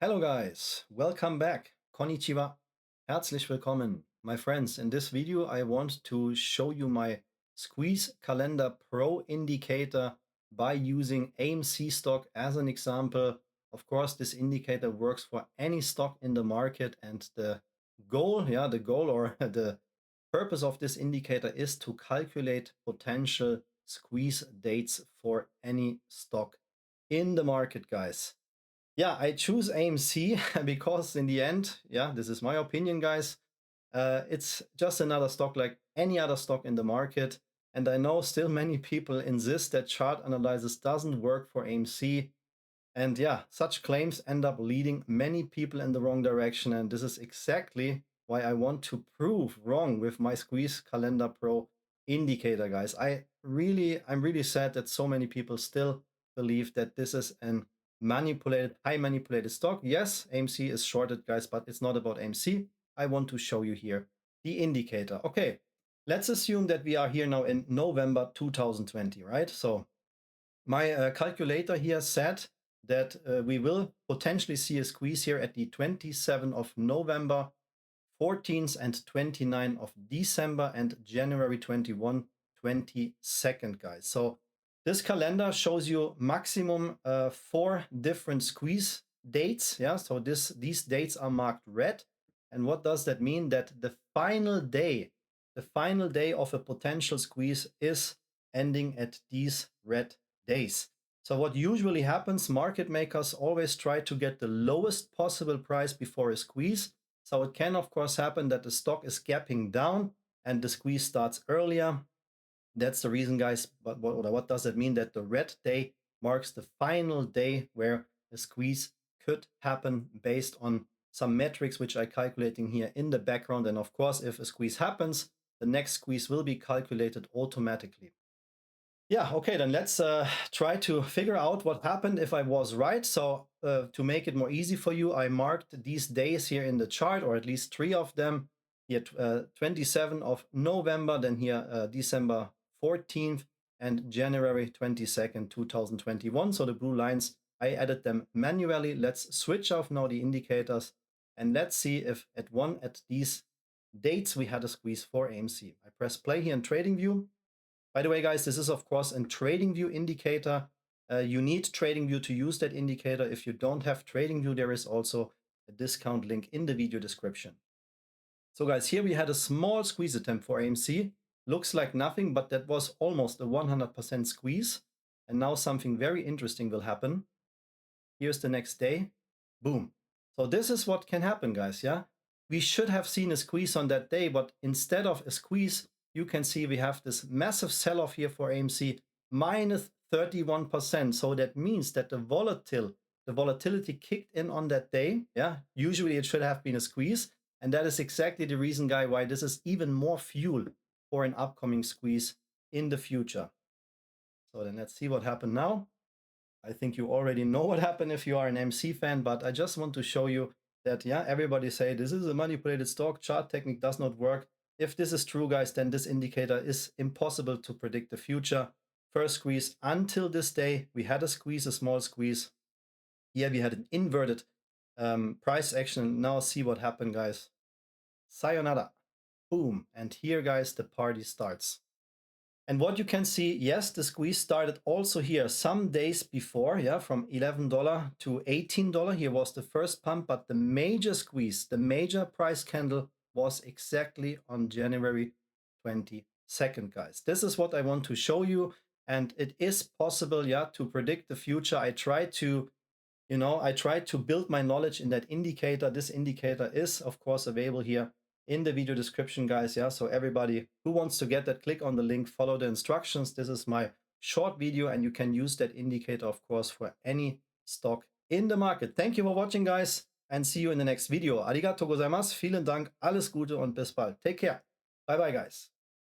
Hello guys, welcome back. Konnichiwa. Herzlich willkommen. My friends, in this video I want to show you my Squeeze Calendar Pro indicator by using AMC stock as an example. Of course, this indicator works for any stock in the market, and the goal or the purpose of this indicator is to calculate potential squeeze dates for any stock in the market, guys. Yeah, I choose AMC because in the end, yeah, this is my opinion, guys. It's just another stock like any other stock in the market. And I know still many people insist that chart analysis doesn't work for AMC. And yeah, such claims end up leading many people in the wrong direction. And this is exactly why I want to prove wrong with my Squeeze Calendar Pro indicator, guys. I'm really sad that so many people still believe that this is an high manipulated stock. Yes, AMC is shorted, guys, but it's not about AMC. I want to show you here the indicator. Okay, let's assume that we are here now in November 2020, right? So my calculator here said that we will potentially see a squeeze here at the 27th of November, 14th and 29th of December, and January 21, 22nd, guys. So this calendar shows you maximum 4 different squeeze dates. Yeah, so these dates are marked red. And what does that mean? That the final day of a potential squeeze is ending at these red days. So what usually happens, market makers always try to get the lowest possible price before a squeeze. So it can, of course, happen that the stock is gapping down and the squeeze starts earlier. That's the reason, guys. But what does it mean? That the red day marks the final day where a squeeze could happen based on some metrics which I'm calculating here in the background. And of course, if a squeeze happens, the next squeeze will be calculated automatically. Yeah, okay, then let's try to figure out what happened if I was right. So to make it more easy for you, I marked these days here in the chart, or at least 3 of them. Here 27th of November, then here December 14th and January 22nd, 2021. So the blue lines, I added them manually. Let's switch off now the indicators and let's see if at these dates we had a squeeze for AMC. I press play here in TradingView. By the way, guys, this is, of course, a TradingView indicator. You need TradingView to use that indicator. If you don't have TradingView, there is also a discount link in the video description. So, guys, here we had a small squeeze attempt for AMC. Looks like nothing, but that was almost a 100% squeeze. And now something very interesting will happen. Here's the next day. Boom. So this is what can happen, guys, yeah? We should have seen a squeeze on that day, but instead of a squeeze, you can see we have this massive sell-off here for AMC, minus 31%. So that means that the volatility kicked in on that day. Yeah, usually it should have been a squeeze. And that is exactly the reason, guy, why this is even more fuel for an upcoming squeeze in the future. So then let's see what happened now. I think you already know what happened if you are an MC fan, but I just want to show you that, yeah, everybody say this is a manipulated stock, chart technique does not work. If this is true, guys, then this indicator is impossible to predict the future. First squeeze until this day, we had a squeeze, a small squeeze. Here we had an inverted price action. Now see what happened, guys. Sayonara. Boom. And here, guys, the party starts. And what you can see, yes, the squeeze started also here some days before, yeah, from $11 to $18. Here was the first pump, but the major squeeze, the major price candle was exactly on January 22nd, guys. This is what I want to show you, and it is possible, yeah, to predict the future. I try to build my knowledge in that indicator. This indicator is, of course, available here in the video description, guys. Yeah, so everybody who wants to get that, click on the link, follow the instructions. This is my short video, and you can use that indicator, of course, for any stock in the market. Thank you for watching, guys, and see you in the next video. Arigatou gozaimasu, vielen Dank, alles Gute und bis bald. Take care. Bye bye, guys.